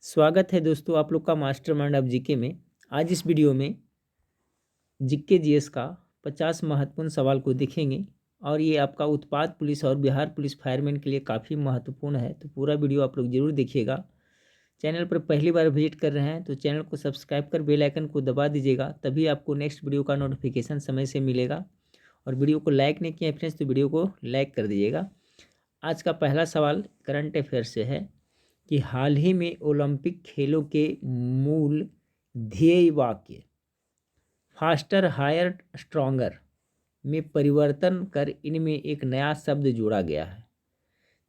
स्वागत है दोस्तों आप लोग का मास्टरमाइंड ऑफ जीके में। आज इस वीडियो में जीके जीएस का 50 महत्वपूर्ण सवाल को देखेंगे और ये आपका उत्पाद पुलिस और बिहार पुलिस फायरमैन के लिए काफ़ी महत्वपूर्ण है, तो पूरा वीडियो आप लोग जरूर देखिएगा। चैनल पर पहली बार विजिट कर रहे हैं तो चैनल को सब्सक्राइब कर बेल आइकन को दबा दीजिएगा, तभी आपको नेक्स्ट वीडियो का नोटिफिकेशन समय से मिलेगा। और वीडियो को लाइक नहीं किया फ्रेंड्स तो वीडियो को लाइक कर दीजिएगा। आज का पहला सवाल करंट अफेयर से है कि हाल ही में ओलंपिक खेलों के मूल ध्येय वाक्य फास्टर हायर स्ट्रॉन्गर में परिवर्तन कर इनमें एक नया शब्द जोड़ा गया है।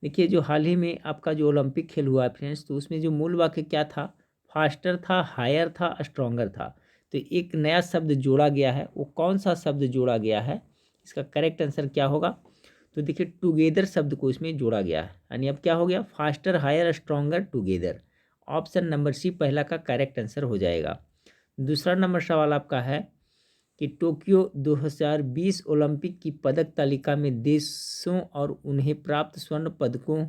देखिए, जो हाल ही में आपका जो ओलंपिक खेल हुआ फ्रेंड्स, तो उसमें जो मूल वाक्य क्या था, फास्टर था, हायर था, स्ट्रॉन्गर था। तो एक नया शब्द जोड़ा गया है, वो कौन सा शब्द जोड़ा गया है, इसका करेक्ट आंसर क्या होगा? तो देखिए, टुगेदर शब्द को इसमें जोड़ा गया है, यानी अब क्या हो गया, faster higher stronger together. Option number C पहला का करेक्ट आंसर हो जाएगा। दूसरा नंबर सवाल आपका है कि टोक्यो 2020 ओलंपिक की पदक तालिका में देशों और उन्हें प्राप्त स्वर्ण पदकों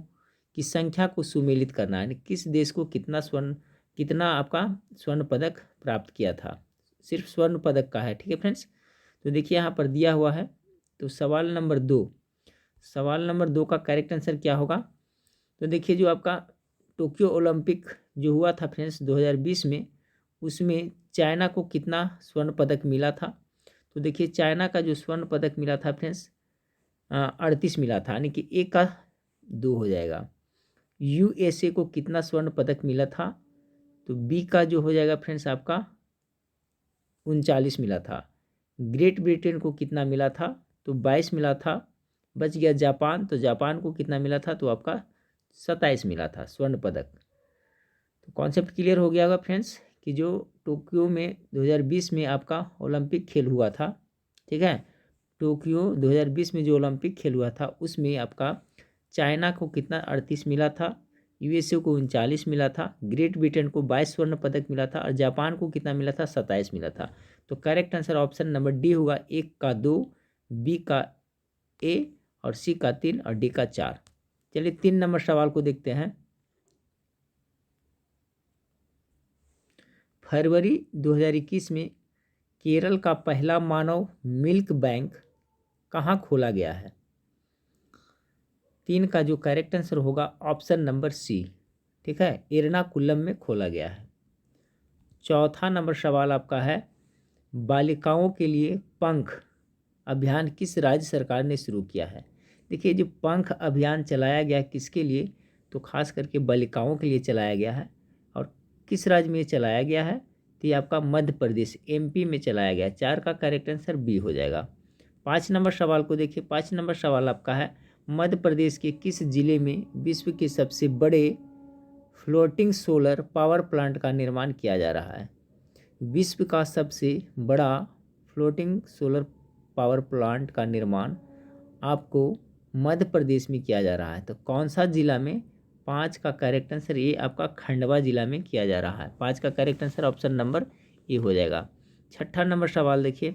की संख्या को सुमेलित करना है, यानी किस देश को कितना आपका स्वर्ण पदक प्राप्त किया था। सिर्फ स्वर्ण पदक का है, ठीक है फ्रेंड्स। तो देखिए यहाँ पर दिया हुआ है, तो सवाल नंबर दो का करेक्ट आंसर क्या होगा? तो देखिए, जो आपका टोक्यो ओलंपिक जो हुआ था फ्रेंड्स 2020 में, उसमें चाइना को कितना स्वर्ण पदक मिला था? तो देखिए, चाइना का जो स्वर्ण पदक मिला था फ्रेंड्स 38 मिला था, यानी कि एक का 2 हो जाएगा। यूएसए को कितना स्वर्ण पदक मिला था? तो बी का जो हो जाएगा फ्रेंड्स आपका 39 मिला था। ग्रेट ब्रिटेन को कितना मिला था? तो 22 मिला था। बच गया जापान, तो जापान को कितना मिला था? तो आपका 27 मिला था स्वर्ण पदक। तो कॉन्सेप्ट क्लियर हो गया होगा फ्रेंड्स कि जो टोक्यो में 2020 में आपका ओलंपिक खेल हुआ था, ठीक है, टोक्यो 2020 में जो ओलंपिक खेल हुआ था उसमें आपका चाइना को कितना 38 मिला था, यूएसए को 39 मिला था, ग्रेट ब्रिटेन को 22 स्वर्ण पदक मिला था और जापान को कितना मिला था? 27 मिला था। तो correct answer option number D होगा, एक का 2, बी का ए और सी का 3 और डी का 4। चलिए 3 नंबर सवाल को देखते हैं। फरवरी 2021 में केरल का पहला मानव मिल्क बैंक कहाँ खोला गया है? 3 का जो करेक्ट आंसर होगा ऑप्शन नंबर सी, ठीक है, एर्नाकुलम में खोला गया है। चौथा नंबर सवाल आपका है, बालिकाओं के लिए पंख अभियान किस राज्य सरकार ने शुरू किया है? देखिए, जो पंख अभियान चलाया गया किसके लिए, तो खास करके बालिकाओं के लिए चलाया गया है। और किस राज्य में चलाया गया है? तो ये आपका मध्य प्रदेश एमपी में चलाया गया है। 4 का करेक्ट आंसर बी हो जाएगा। 5 नंबर सवाल को देखिए। 5 नंबर सवाल आपका है, मध्य प्रदेश के किस जिले में विश्व के सबसे बड़े फ्लोटिंग सोलर पावर प्लांट का निर्माण किया जा रहा है? विश्व का सबसे बड़ा फ्लोटिंग सोलर पावर प्लांट का निर्माण आपको मध्य प्रदेश में किया जा रहा है, तो कौन सा जिला में? 5 का करेक्ट आंसर ये आपका खंडवा जिला में किया जा रहा है। 5 का correct answer option number A हो जाएगा। 6ठा नंबर सवाल देखिए,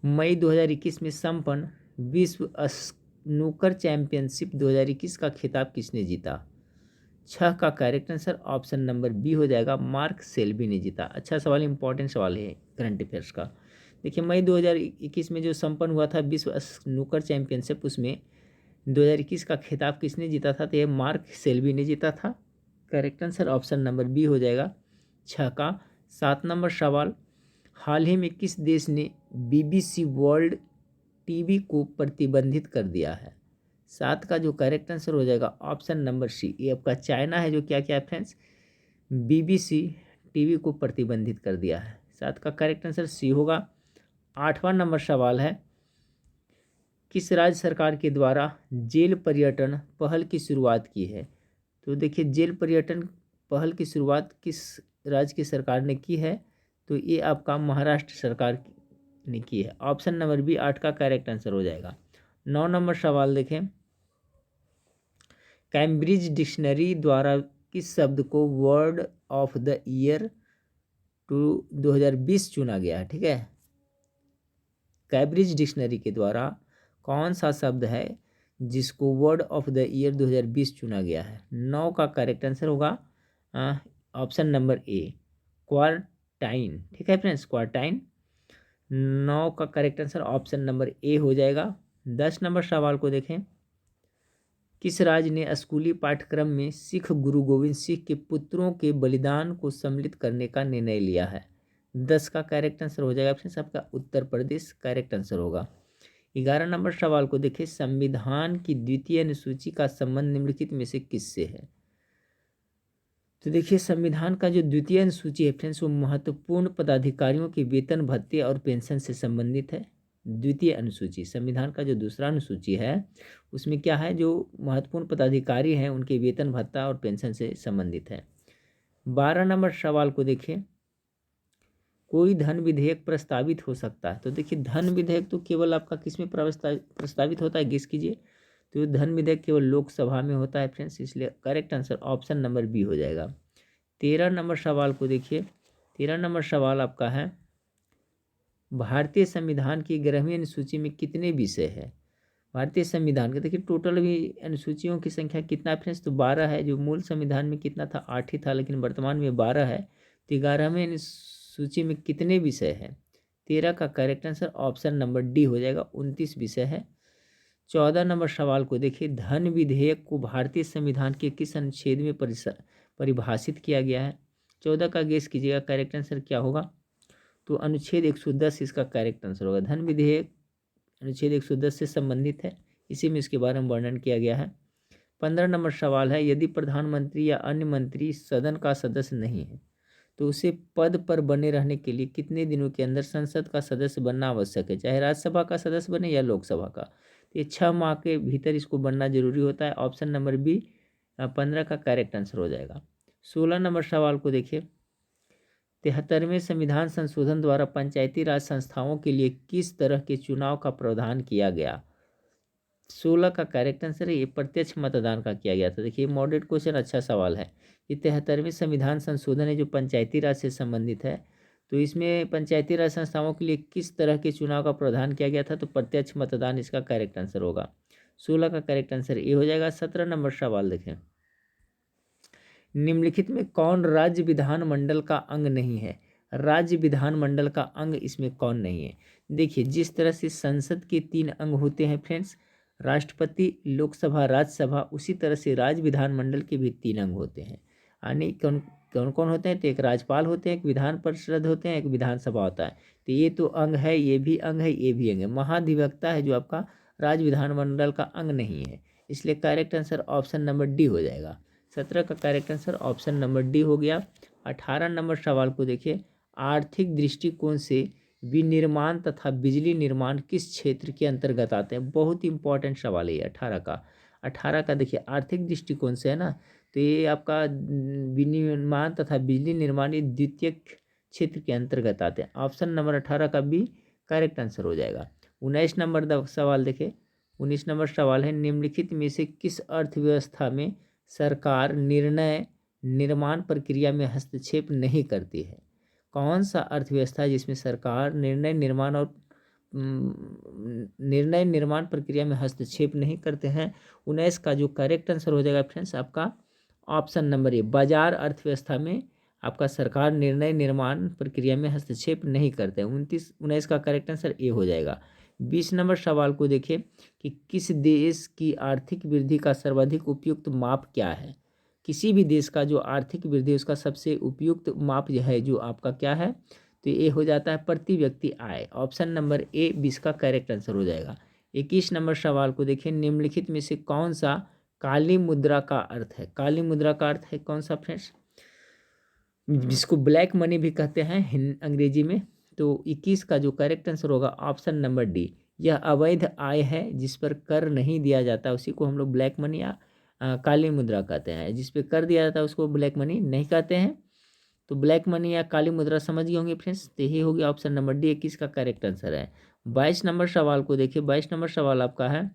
मई 2021 में संपन्न विश्व स्नूकर चैंपियनशिप 2021 का खिताब किसने जीता? 6 का correct answer option number B हो जाएगा, मार्क सेल्बी ने जीता। अच्छा सवाल, इंपॉर्टेंट सवाल है करंट अफेयर्स का। देखिए, मई 2021 में जो संपन्न हुआ था विश्व स्नूकर चैंपियनशिप, उसमें 2021 का खिताब किसने जीता था? तो ये मार्क सेल्बी ने जीता था। Correct answer option number B हो जाएगा 6 का। 7 नंबर सवाल, हाल ही में किस देश ने बीबीसी वर्ल्ड टीवी को प्रतिबंधित कर दिया है? 7 का जो करेक्ट आंसर हो जाएगा ऑप्शन नंबर सी, ये आपका चाइना है जो क्या क्या फ्रेंड्स बीबीसी टीवी को प्रतिबंधित कर दिया है। 7 का करेक्ट आंसर सी होगा। 8वां नंबर सवाल है, किस राज्य सरकार के द्वारा जेल पर्यटन पहल की शुरुआत की है? तो देखिए, जेल पर्यटन पहल की शुरुआत किस राज्य की सरकार ने की है? तो ये आपका महाराष्ट्र सरकार ने की है। ऑप्शन नंबर बी 8 का करेक्ट आंसर हो जाएगा। 9 नंबर सवाल देखें, कैम्ब्रिज डिक्शनरी द्वारा किस शब्द को वर्ड ऑफ द ईयर 2020 चुना गया है? ठीक है, कैम्ब्रिज डिक्शनरी के द्वारा कौन सा शब्द है जिसको वर्ड ऑफ द ईयर 2020 चुना गया है? 9 का करेक्ट आंसर होगा ऑप्शन नंबर ए क्वारटाइन। ठीक है फ्रेंड्स, क्वारटाइन। 9 का correct answer option number A हो जाएगा। 10 नंबर सवाल को देखें। किस राज्य ने स्कूली पाठ्यक्रम में सिख गुरु गोविंद सिंह के पुत्रों के बलिदान को सम्मिलित करने का निर्णय लिया है? 10 का करेक्ट आंसर हो जाएगा फ्रेंड्स आपका उत्तर प्रदेश करेक्ट आंसर होगा। 11 नंबर सवाल को देखिए। संविधान की द्वितीय अनुसूची का संबंध निम्नलिखित में से किससे है? तो देखिए, संविधान का जो द्वितीय अनुसूची है फ्रेंड्स, वो महत्वपूर्ण पदाधिकारियों के वेतन भत्ते और पेंशन से संबंधित है। द्वितीय अनुसूची, संविधान का जो दूसरा अनुसूची है उसमें क्या है, जो महत्वपूर्ण पदाधिकारी हैं उनके वेतन भत्ता और पेंशन से संबंधित है। 12 नंबर सवाल को देखिए। कोई धन विधेयक प्रस्तावित हो सकता है? तो देखिए, धन विधेयक तो केवल आपका किस में प्रस्तावित होता है, गेस कीजिए। तो धन विधेयक केवल लोकसभा में होता है फ्रेंड्स, इसलिए correct answer option number B हो जाएगा। 13 नंबर सवाल को देखिए। 13 नंबर सवाल आपका है, भारतीय संविधान की 11वीं अनुसूची में कितने विषय है? भारतीय संविधान के देखिए टोटल भी अनुसूचियों की संख्या कितना है फ्रेंड्स, तो 12 है। जो मूल संविधान में कितना था, 8 ही था, लेकिन वर्तमान में 12 है। तो 11वीं अनुसूची में कितने विषय हैं? 13 का correct answer option number D हो जाएगा, 29 विषय है। 14 नंबर सवाल को देखिए। धन विधेयक को भारतीय संविधान के किस अनुच्छेद में परिभाषित किया गया है? 14 का गेस कीजिएगा, करेक्ट आंसर क्या होगा? तो अनुच्छेद 110 इसका करेक्ट आंसर होगा। धन विधेयक अनुच्छेद 110 से संबंधित है, इसी में इसके बारे में वर्णन किया गया है। 15 नंबर सवाल है, यदि प्रधानमंत्री या अन्य मंत्री सदन का सदस्य नहीं है तो उसे पद पर बने रहने के लिए कितने दिनों के अंदर संसद का सदस्य बनना आवश्यक है? चाहे राज्यसभा का सदस्य बने या लोकसभा का, तो ये 6 माह के भीतर इसको बनना जरूरी होता है। ऑप्शन नंबर बी 15 का करेक्ट आंसर हो जाएगा। 16 नंबर सवाल को देखिए। 73वें संविधान संशोधन द्वारा पंचायती राज संस्थाओं के लिए किस तरह के चुनाव का प्रावधान किया गया? 16 का करेक्ट आंसर है, ये प्रत्यक्ष मतदान का किया गया था। देखिए, मॉडरेट क्वेश्चन, अच्छा सवाल है। ये 73वें संविधान संशोधन है जो पंचायती राज से संबंधित है। तो इसमें पंचायती राज संस्थाओं के लिए किस तरह के चुनाव का प्रावधान किया गया था? तो प्रत्यक्ष मतदान इसका करेक्ट आंसर होगा। 16 का करेक्ट आंसर ये हो जाएगा। 17 नंबर सवाल देखें। निम्नलिखित में कौन राज्य विधानमंडल का अंग नहीं है? राज्य विधानमंडल का अंग इसमें कौन नहीं है? देखिए, जिस तरह से संसद के 3 अंग होते हैं फ्रेंड्स, राष्ट्रपति, लोकसभा, राज्यसभा, उसी तरह से राज्य विधानमंडल के भी 3 अंग होते हैं। यानी कौन कौन कौन होते हैं? तो एक राज्यपाल होते हैं, एक विधान परिषद होते हैं, एक विधानसभा होता है। तो ये तो अंग है, ये भी अंग है, ये भी अंग है। महाधिवक्ता है जो आपका राज्य विधानमंडल का अंग नहीं है, इसलिए correct answer option number D हो जाएगा। 17 का correct answer option number D हो गया। 18 नंबर सवाल को देखिए। आर्थिक दृष्टिकोण से विनिर्माण तथा बिजली निर्माण किस क्षेत्र के अंतर्गत आते हैं? बहुत इंपॉर्टेंट सवाल है ये 18 का देखिए, आर्थिक दृष्टिकोण से है ना, तो ये आपका विनिर्माण तथा बिजली निर्माण ये द्वितीय क्षेत्र के अंतर्गत आते हैं। ऑप्शन नंबर 18 का भी करेक्ट आंसर हो जाएगा। 19 नंबर सवाल देखिए। 19 नंबर सवाल है, निम्नलिखित में से किस अर्थव्यवस्था में सरकार निर्णय निर्माण प्रक्रिया में हस्तक्षेप नहीं करती है? कौन सा अर्थव्यवस्था है जिसमें सरकार निर्णय निर्माण प्रक्रिया में हस्तक्षेप नहीं करते हैं? 19 का जो करेक्ट आंसर हो जाएगा फ्रेंड्स आपका ऑप्शन नंबर ए, बाजार अर्थव्यवस्था में आपका सरकार निर्णय निर्माण प्रक्रिया में हस्तक्षेप नहीं करते हैं। 19 का करेक्ट आंसर ए हो जाएगा। 20 नंबर सवाल को देखिए कि किस देश की आर्थिक वृद्धि का सर्वाधिक उपयुक्त माप क्या है? किसी भी देश का जो आर्थिक वृद्धि उसका सबसे उपयुक्त माप जो है, जो आपका क्या है, तो ये हो जाता है प्रति व्यक्ति आय। ऑप्शन नंबर ए 20 का करेक्ट आंसर हो जाएगा। 21 नंबर सवाल को देखिए। निम्नलिखित में से कौन सा काली मुद्रा का अर्थ है? काली मुद्रा का अर्थ है कौन सा फ्रेंड्स? जिसको ब्लैक मनी भी कहते हैं अंग्रेजी में। तो 21 का जो करेक्ट आंसर होगा ऑप्शन नंबर डी, यह अवैध आय है जिस पर कर नहीं दिया जाता, उसी को हम लोग ब्लैक मनी या काली मुद्रा कहते हैं। जिस पे कर दिया जाता है उसको ब्लैक मनी नहीं कहते हैं। तो ब्लैक मनी या काली मुद्रा समझ गए होंगे फ्रेंड्स। तो यही हो गया ऑप्शन नंबर डी, 21 का करेक्ट आंसर है। 22 नंबर सवाल को देखिए। 22 नंबर सवाल आपका है,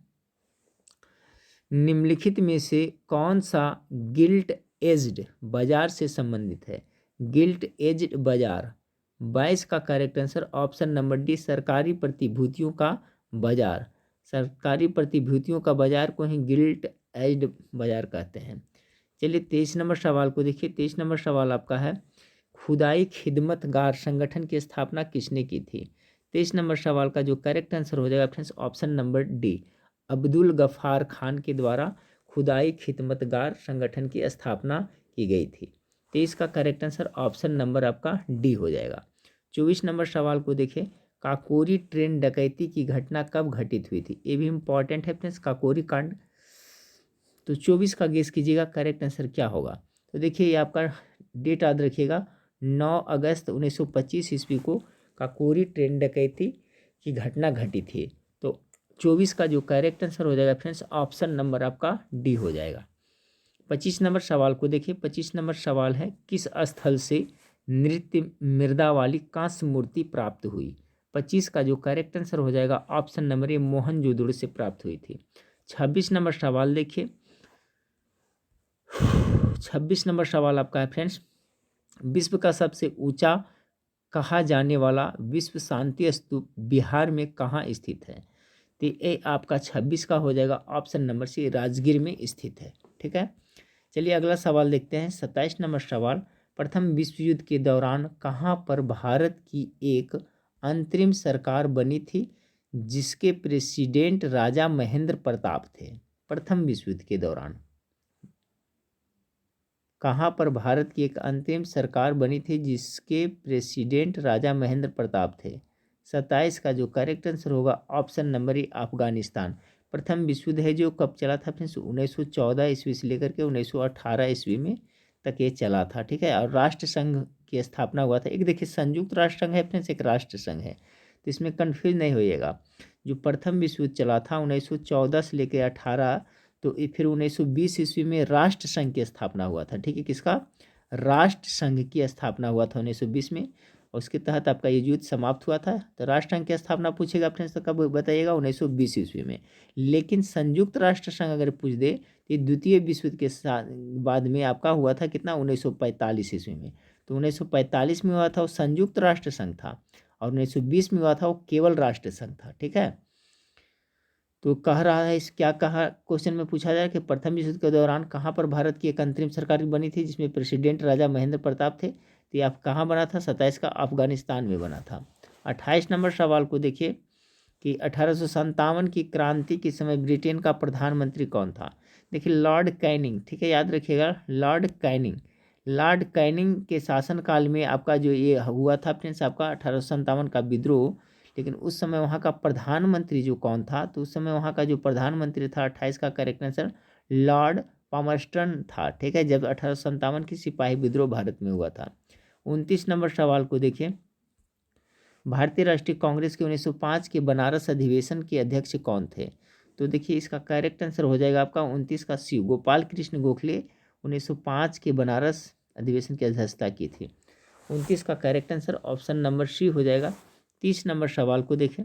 निम्नलिखित में से कौन सा गिल्ट एज्ड बाजार से संबंधित है? गिल्ट एज्ड बाजार, 22 का correct answer option number D, सरकारी प्रतिभूतियों का बाजार। सरकारी प्रतिभूतियों का बाजार को ही गिल्ट एज्ड बाजार कहते हैं। चलिए 23 नंबर सवाल को देखिए। 23 नंबर सवाल आपका है, खुदाई खिदमतगार संगठन की स्थापना किसने की थी? 23 नंबर सवाल का जो करेक्ट आंसर हो जाएगा friends option number D, Abdul Gaffar Khan के द्वारा खुदाई खिदमतगार संगठन की स्थापना की गई थी। 23 का करेक्ट आंसर ऑप्शन नंबर आपका डी हो जाएगा। 24 नंबर सवाल को देखें, काकोरी ट्रेन डकैती की घटना कब घटित हुई थी? ये भी इंपॉर्टेंट है फ्रेंड्स, काकोरी कांड। तो 24 का गेस कीजिएगा करेक्ट आंसर क्या होगा। तो देखिए ये आपका डेट याद रखिएगा, 9 अगस्त 1925 ईस्वी को काकोरी ट्रेन डकैती की घटना घटी थी। तो 24 का जो करेक्ट आंसर हो जाएगा फ्रेंड्स ऑप्शन नंबर आपका डी हो जाएगा। 25 नंबर सवाल को देखिए। 25 नंबर सवाल है, किस स्थल से नृत्य मृदा वाली कांस्य मूर्ति प्राप्त हुई? 25 का जो करेक्ट आंसर हो जाएगा ऑप्शन नंबर ए, मोहनजोदड़ो से प्राप्त हुई थी। 26 नंबर सवाल देखिए। 26 नंबर सवाल आपका है फ्रेंड्स, विश्व का सबसे ऊंचा कहा जाने वाला विश्व शांति स्तूप बिहार में कहाँ स्थित है? तो ये आपका 26 का हो जाएगा ऑप्शन नंबर सी, राजगीर में स्थित है। ठीक है, चलिए अगला सवाल देखते हैं। 27 नंबर सवाल, प्रथम विश्व युद्ध के दौरान कहाँ पर भारत की एक अंतरिम सरकार बनी थी जिसके प्रेसिडेंट राजा महेंद्र प्रताप थे? प्रथम विश्व युद्ध के दौरान कहाँ पर भारत की एक अंतरिम सरकार बनी थी जिसके प्रेसिडेंट राजा महेंद्र प्रताप थे? 27 का जो करेक्ट आंसर होगा ऑप्शन नंबर ए, अफगानिस्तान। प्रथम विश्व युद्ध है जो कब चला था फ्रेंड्स? 1914 ईस्वी से लेकर के 1918 ईस्वी में तक ये चला था। ठीक है, और राष्ट्र संघ की स्थापना हुआ था। एक देखिए संयुक्त राष्ट्र संघ है फ्रेंड्स, एक राष्ट्र संघ है, तो इसमें कन्फ्यूज नहीं होइएगा। जो प्रथम विश्व युद्ध चला था 1914 से लेकर 18, तो फिर 1920 ईस्वी में राष्ट्र संघ की स्थापना हुआ था। ठीक है, किसका? राष्ट्र संघ की स्थापना हुआ था 1920 में, और उसके तहत आपका ये युद्ध समाप्त हुआ था। तो राष्ट्र संघ की स्थापना पूछेगा फ्रेंड्स तो कब बताइएगा? 1920 ईस्वी में। लेकिन संयुक्त राष्ट्र संघ अगर पूछ दे तो द्वितीय विश्व युद्ध के साथ बाद में आपका हुआ था कितना? 1945 ईस्वी में। तो 1945 में हुआ था वो संयुक्त राष्ट्र संघ था, और 1920 में हुआ था वो केवल राष्ट्र संघ था। ठीक है, तो कह रहा है, इस क्या कहा क्वेश्चन में पूछा जाए कि प्रथम विश्व युद्ध के दौरान कहाँ पर भारत की एक अंतरिम सरकार बनी थी जिसमें प्रेसिडेंट राजा महेंद्र प्रताप थे? तो ये आप कहाँ बना था? 27 का अफगानिस्तान में बना था। 28 नंबर सवाल को देखिए कि 1857 की क्रांति के समय ब्रिटेन का प्रधानमंत्री कौन था? देखिए लॉर्ड कैनिंग। ठीक है, याद रखिएगा लॉर्ड कैनिंग। लॉर्ड कैनिंग के शासनकाल में आपका जो ये हुआ था फ्रेंड्स आपका 1857 का विद्रोह। लेकिन उस समय वहाँ का प्रधानमंत्री जो कौन था? तो उस समय वहाँ का जो प्रधानमंत्री था 28 का करेक्ट आंसर लॉर्ड पामर्स्टन था। ठीक है, जब 1857 की सिपाही विद्रोह भारत में हुआ था। 29 नंबर सवाल को देखिए, भारतीय राष्ट्रीय कांग्रेस के 1905 के बनारस अधिवेशन के अध्यक्ष कौन थे? तो देखिए इसका करेक्ट आंसर हो जाएगा आपका 29 का शिव गोपाल कृष्ण गोखले 1905 के बनारस अधिवेशन की अध्यक्षता की थी। 29 का correct answer option number C हो जाएगा। 30 नंबर सवाल को देखें,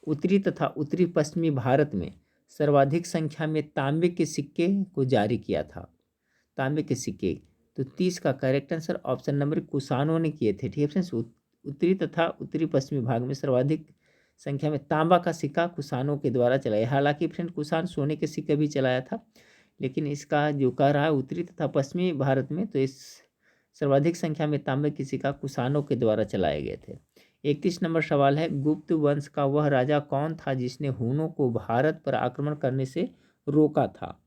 उत्तरी तथा उत्तरी पश्चिमी भारत में सर्वाधिक संख्या में तांबे के सिक्के को जारी किया था। तांबे के सिक्के, तो 30 का करेक्ट आंसर ऑप्शन नंबर कुषाणों ने किए थे। ठीक है फ्रेंड्स, उत्तरी तथा उत्तरी पश्चिमी भाग में सर्वाधिक संख्या में तांबा का सिक्का कुषाणों के द्वारा चलाया। हालांकि फ्रेंड कुषाण सोने के सिक्के भी चलाया था, लेकिन इसका जो कह रहा है उत्तरी तथा पश्चिमी भारत में, तो इस सर्वाधिक संख्या में तांबे के सिक्का कुषाणों के द्वारा चलाए गए थे। 31 नंबर सवाल है, गुप्त वंश का वह राजा कौन था जिसने हुनों को भारत पर आक्रमण करने से रोका था?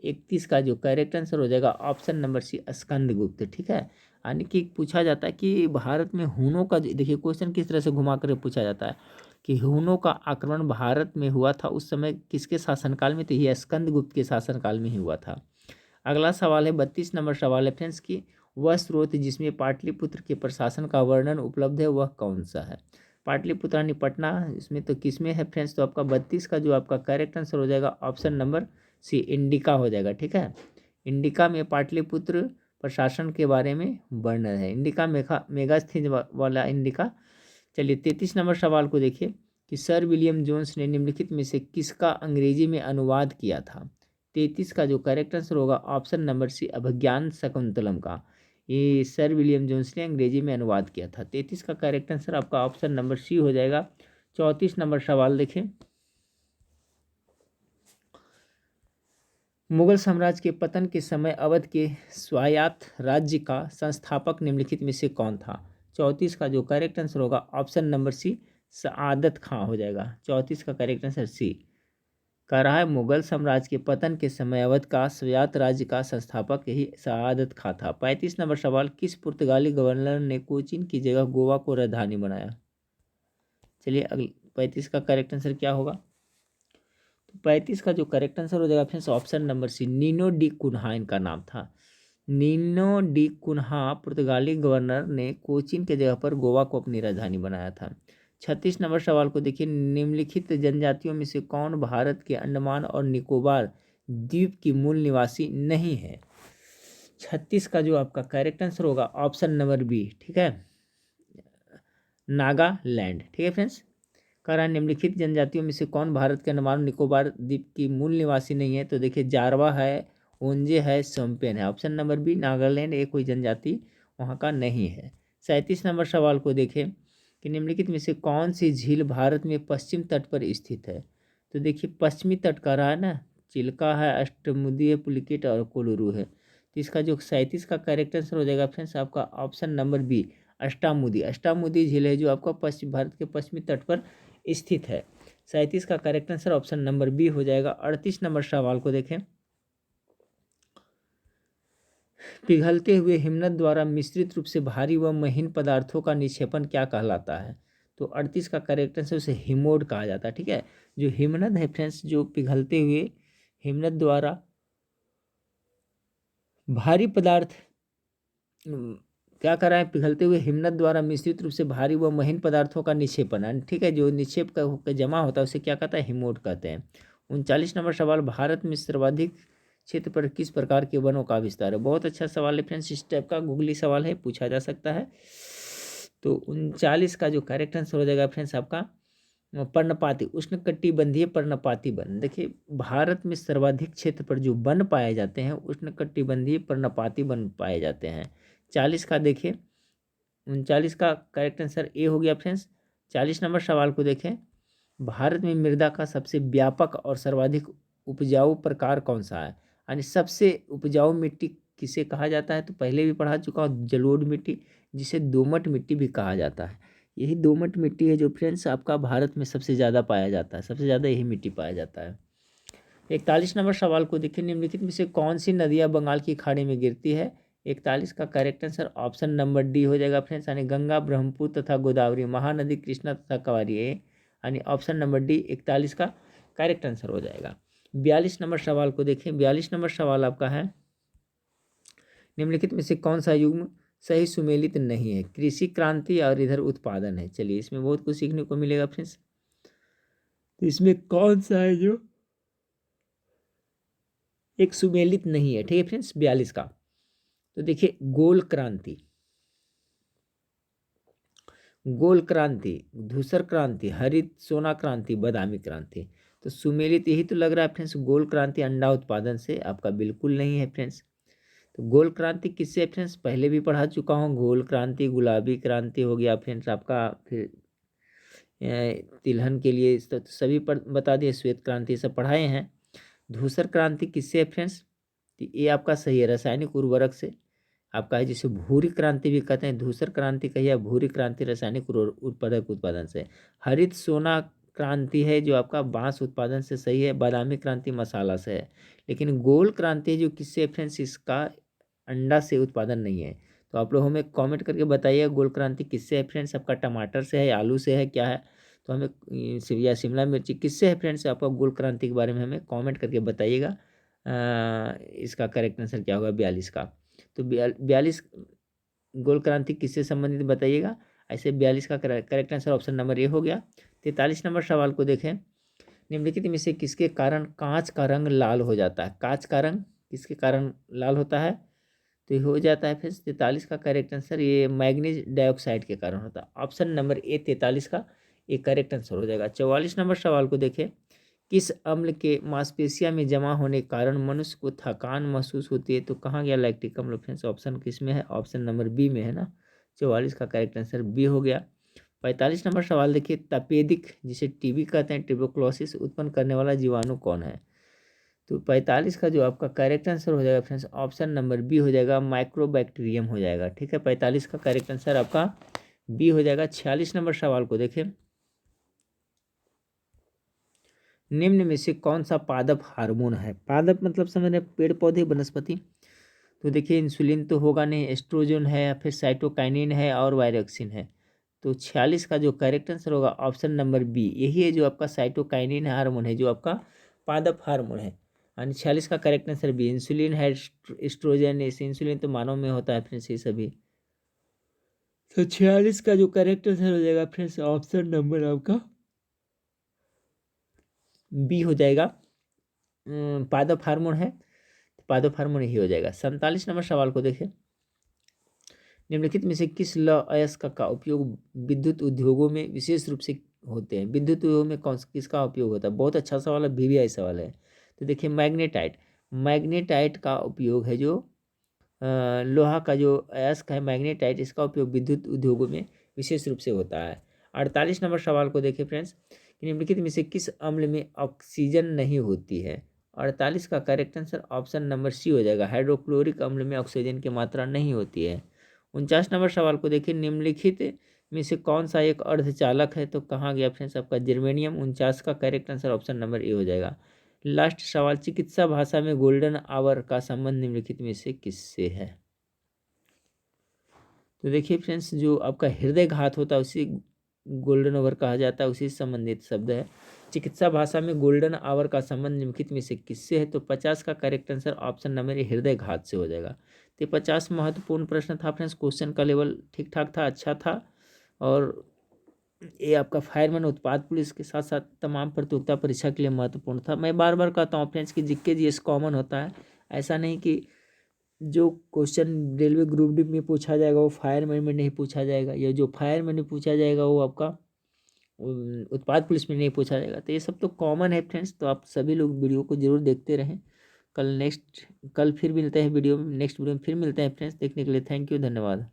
31 का जो करेक्ट आंसर हो जाएगा ऑप्शन नंबर सी, स्कंदगुप्त। ठीक है, यानी कि पूछा जाता है कि भारत में हुनों का, देखिए क्वेश्चन किस तरह से घुमा कर पूछा जाता है कि हुनों का आक्रमण भारत में हुआ था उस समय किसके शासनकाल में? तो ये स्कंदगुप्त के शासनकाल में ही हुआ था। अगला सवाल है 32 नंबर सवाल है फ्रेंड्स की, वह स्रोत जिसमें पाटलिपुत्र के प्रशासन का वर्णन उपलब्ध है वह कौन सा है? पाटलिपुत्र यानी पटना, इसमें तो किसमें है फ्रेंड्स? तो आपका 32 का जो आपका करेक्ट आंसर हो जाएगा ऑप्शन नंबर सी, इंडिका हो जाएगा। ठीक है, इंडिका में पाटलिपुत्र प्रशासन के बारे में वर्णन है। इंडिका मेगा स्थित वाला इंडिका। चलिए 33 नंबर सवाल को देखिए कि सर विलियम जोन्स ने निम्नलिखित में से किसका अंग्रेजी में अनुवाद किया था? 33 का जो करेक्ट आंसर होगा ऑप्शन नंबर सी, अभिज्ञान शकुंतलम का। ये सर विलियम जोन्स ने अंग्रेजी में अनुवाद किया था। 33 का करेक्ट आंसर आपका ऑप्शन नंबर सी हो जाएगा। 34 नंबर सवाल देखें, मुगल साम्राज्य के पतन के समय अवध के स्वायत्त राज्य का संस्थापक निम्नलिखित में से कौन था? 34 का जो करेक्ट आंसर होगा ऑप्शन नंबर सी, सआदत खां हो जाएगा। 34 का करेक्ट आंसर सी कह रहा है मुगल साम्राज्य के पतन के समय अवध का स्वायत्त राज्य का संस्थापक यही सआदत खां था। 35 नंबर सवाल, किस पुर्तगाली गवर्नर ने कोचीन की जगह गोवा को राजधानी बनाया? चलिए अगले 35 का करेक्ट आंसर क्या होगा? 35 का जो करेक्ट आंसर हो जाएगा friends option number C, Nino da Cunha इनका नाम था। नीनो डी कुन्हा पुर्तगाली गवर्नर ने कोचीन के जगह पर गोवा को अपनी राजधानी बनाया था। 36 नंबर सवाल को देखिए, निम्नलिखित जनजातियों में से कौन भारत के अंडमान और निकोबार द्वीप की मूल निवासी नहीं है? 36 का जो आपका करेक्ट आंसर होगा ऑप्शन नंबर बी, ठीक है, नागालैंड। ठीक है फ्रेंड्स, कारण निम्नलिखित जनजातियों में से कौन भारत के अंडमान और निकोबार द्वीप की मूल निवासी नहीं है? तो देखिए जारवा है, ओंजे है, सोम्पेन है। ऑप्शन नंबर बी नागालैंड एक कोई जनजाति वहाँ का नहीं है। 37 नंबर सवाल को देखें कि निम्नलिखित में से कौन सी झील भारत में पश्चिम तट पर स्थित है? तो देखिए पश्चिमी तट का रहा है ना, चिल्का है, अष्टमुदी है, पुलिकेट और कोलुरु है। तो इसका जो 37 का करेक्ट आंसर हो जाएगा फ्रेंड्स आपका ऑप्शन नंबर बी, अष्टामुदी। अष्टामुदी झील है जो आपका पश्चिम भारत के पश्चिमी तट पर स्थित है। 37 का correct answer option number B हो जाएगा। 38 नंबर सवाल को देखें, पिघलते हुए हिमनद द्वारा मिश्रित रूप से भारी व महीन पदार्थों का निक्षेपण क्या कहलाता है? तो 38 का करेक्ट आंसर उसे हिमोड कहा जाता है। ठीक है, जो हिमनद है फ्रेंड्स, जो पिघलते हुए हिमनद द्वारा भारी पदार्थ क्या कर रहा है, पिघलते हुए हिमनद द्वारा मिश्रित रूप से भारी व महीन पदार्थों का निक्षेपण है। ठीक है, जो निक्षेप का होकर जमा होता है उसे क्या कहता है, हिमोड कहते हैं। 39 नंबर सवाल, भारत में सर्वाधिक क्षेत्र पर किस प्रकार के वनों का विस्तार है? बहुत अच्छा सवाल है फ्रेंड्स, इस टाइप का गूगली सवाल है, पूछा जा सकता है। तो 39 का जो करेक्ट आंसर हो जाएगा फ्रेंड्स आपका पर्णपाती, उष्णकटिबंधीय पर्णपाती वन। देखिए भारत में सर्वाधिक क्षेत्र पर जो वन पाए जाते हैं उष्णकटिबंधीय पर्णपाती वन पाए जाते हैं। 40 का देखिए, 39 का करेक्ट आंसर ए हो गया फ्रेंड्स। 40 नंबर सवाल को देखें, भारत में मृदा का सबसे व्यापक और सर्वाधिक उपजाऊ प्रकार कौन सा है? यानी सबसे उपजाऊ मिट्टी किसे कहा जाता है? तो पहले भी पढ़ा चुका हूँ, जलोढ़ मिट्टी, जिसे दोमट मिट्टी भी कहा जाता है। यही दोमट मिट्टी है जो फ्रेंड्स आपका भारत में सबसे ज़्यादा पाया जाता है, सबसे ज़्यादा यही मिट्टी पाया जाता है। 41 नंबर सवाल को देखिए, निम्नलिखित में से कौन सी नदियाँ बंगाल की खाड़ी में गिरती है? 41 का correct answer option number D हो जाएगा फ्रेंड्स, यानी गंगा, ब्रह्मपुत्र तथा गोदावरी, महानदी, कृष्णा तथा कावेरी, यानी ऑप्शन नंबर डी 41 का करेक्ट आंसर हो जाएगा। 42 नंबर सवाल को देखें, 42 नंबर सवाल आपका है, निम्नलिखित में से कौन सा युग्म सही सुमेलित नहीं है? कृषि क्रांति और इधर उत्पादन है। चलिए इसमें बहुत कुछ सीखने को मिलेगा फ्रेंड्स। तो इसमें कौन सा है जो एक सुमेलित नहीं है? ठीक है फ्रेंड्स, 42 का तो देखिए गोल क्रांति, गोल क्रांति, धूसर क्रांति, हरित सोना क्रांति, बादामी क्रांति। तो सुमेलित यही तो लग रहा है फ्रेंड्स, गोल क्रांति अंडा उत्पादन से आपका बिल्कुल नहीं है फ्रेंड्स। तो गोल क्रांति किससे है फ्रेंड्स? पहले भी पढ़ा चुका हूँ, गोल क्रांति, गुलाबी क्रांति हो गया फ्रेंड्स आपका, फिर तिलहन के लिए तो सभी बता दिए, श्वेत क्रांति सब पढ़ाए हैं। धूसर क्रांति किससे है फ्रेंड्स? तो ये आपका सही है, रासायनिक उर्वरक से आपका है, जिसे भूरी क्रांति भी कहते हैं। धूसर क्रांति कहिए, भूरी क्रांति रासायनिक उत्पादक उत्पादन से। हरित सोना क्रांति है जो आपका बांस उत्पादन से सही है। बादामी क्रांति मसाला से है। लेकिन गोल क्रांति जो किससे फ्रेंड्स, इसका अंडा से उत्पादन नहीं है। तो आप लोग हमें कमेंट करके बताइए गोल क्रांति किससे है फ्रेंड्स, आपका टमाटर से है, आलू से है, क्या है? तो हमें या शिमला मिर्ची किससे है फ्रेंड्स, आपका गोल क्रांति के बारे में हमें कमेंट करके बताइएगा। इसका करेक्ट आंसर क्या होगा 42 का? तो 42 गोल क्रांति किससे संबंधित बताइएगा। ऐसे 42 का correct answer option number A हो गया। 43 नंबर सवाल को देखें, निम्नलिखित में से किसके कारण कांच का रंग लाल हो जाता है? कांच का रंग किसके कारण लाल होता है? तो ये हो जाता है फिर 43 का करेक्ट आंसर, ये मैग्नीज डाइऑक्साइड के कारण होता है। ऑप्शन नंबर ए 43 का एक करेक्ट आंसर हो जाएगा। 44 नंबर सवाल को देखें, किस अम्ल के मांसपेशिया में जमा होने के कारण मनुष्य को थकान महसूस होती है? तो कहाँ गया लैक्टिक अम्ल फ्रेंड्स, ऑप्शन किस में है? ऑप्शन नंबर बी में है ना। 44 का करेक्ट आंसर बी हो गया। 45 नंबर सवाल देखिए, तपेदिक जिसे टीबी कहते हैं, ट्यूबरकुलोसिस उत्पन्न करने वाला जीवाणु कौन है? तो 45 का जो आपका करेक्ट आंसर हो जाएगा फ्रेंड्स ऑप्शन नंबर बी हो जाएगा, माइक्रोबैक्टीरियम हो जाएगा। ठीक है, 45 का करेक्ट आंसर आपका बी हो जाएगा। 46 नंबर सवाल को देखें, निम्न में से कौन सा पादप हार्मोन है? पादप मतलब समझ रहे पेड़ पौधे वनस्पति। तो देखिए इंसुलिन तो होगा नहीं, एस्ट्रोजन है या फिर साइटोकाइनिन है और वायरोक्सिन है। तो 46 का जो करेक्ट आंसर होगा ऑप्शन नंबर बी, यही है जो आपका साइटोकाइनिन हार्मोन है, जो आपका पादप हार्मोन है। यानी 46 का करेक्ट आंसर बी, इंसुलिन है, एस्ट्रोजन, इंसुलिन तो मानव में होता है फ्रेंड्स ये सभी। तो 46 का जो करेक्ट आंसर हो जाएगा फ्रेंड्स ऑप्शन नंबर आपका बी हो जाएगा। पादप हार्मोन है, पादप हार्मोन ही हो जाएगा। 47 नंबर सवाल को देखें, निम्नलिखित में से किस लौह अयस्क का उपयोग विद्युत उद्योगों में विशेष रूप से होते हैं? विद्युत उद्योग में कौन किसका उपयोग होता है? बहुत अच्छा सवाल है, वीवीआई सवाल है। तो देखिए मैग्नेटाइट, मैग्नेटाइट का उपयोग है जो लोहा का जो अयस्क है मैग्नेटाइट, इसका उपयोग विद्युत उद्योगों में विशेष रूप से होता है। 48 नंबर सवाल को देखें फ्रेंड्स, निम्नलिखित में से किस अम्ल में ऑक्सीजन नहीं होती है? 48 का correct answer option number C हो जाएगा, हाइड्रोक्लोरिक अम्ल में ऑक्सीजन की मात्रा नहीं होती है। 49 नंबर सवाल को देखिए, निम्नलिखित में से कौन सा एक अर्धचालक है? तो कहाँ गया फ्रेंड्स आपका जर्मेनियम। 49 का correct answer option number A हो जाएगा। लास्ट सवाल, चिकित्सा भाषा में गोल्डन आवर का संबंध निम्नलिखित में से किससे है? तो देखिए फ्रेंड्स, जो आपका हृदय घात होता है उसी गोल्डन आवर कहा जाता है, उसी से संबंधित शब्द है। चिकित्सा भाषा में गोल्डन आवर का संबंध निम्नलिखित में से किससे है? तो 50 का correct answer option number A, हृदय घात से हो जाएगा। तो 50 महत्वपूर्ण प्रश्न था फ्रेंड्स, क्वेश्चन का लेवल ठीक ठाक था, अच्छा था। और ये आपका फायरमैन उत्पाद पुलिस के साथ साथ तमाम प्रतियोगिता परीक्षा के लिए महत्वपूर्ण था। मैं बार बार कहता हूँ फ्रेंड्स कि जीके जीएस कॉमन होता है, ऐसा नहीं कि जो क्वेश्चन रेलवे ग्रुप डी में पूछा जाएगा वो फायरमैन में नहीं पूछा जाएगा, या जो फायरमैन में पूछा जाएगा वो आपका उत्पाद पुलिस में नहीं पूछा जाएगा। तो ये सब तो कॉमन है फ्रेंड्स, तो आप सभी लोग वीडियो को जरूर देखते रहें। कल फिर मिलते हैं वीडियो में, नेक्स्ट वीडियो में फिर मिलते हैं फ्रेंड्स। देखने के लिए थैंक यू, धन्यवाद।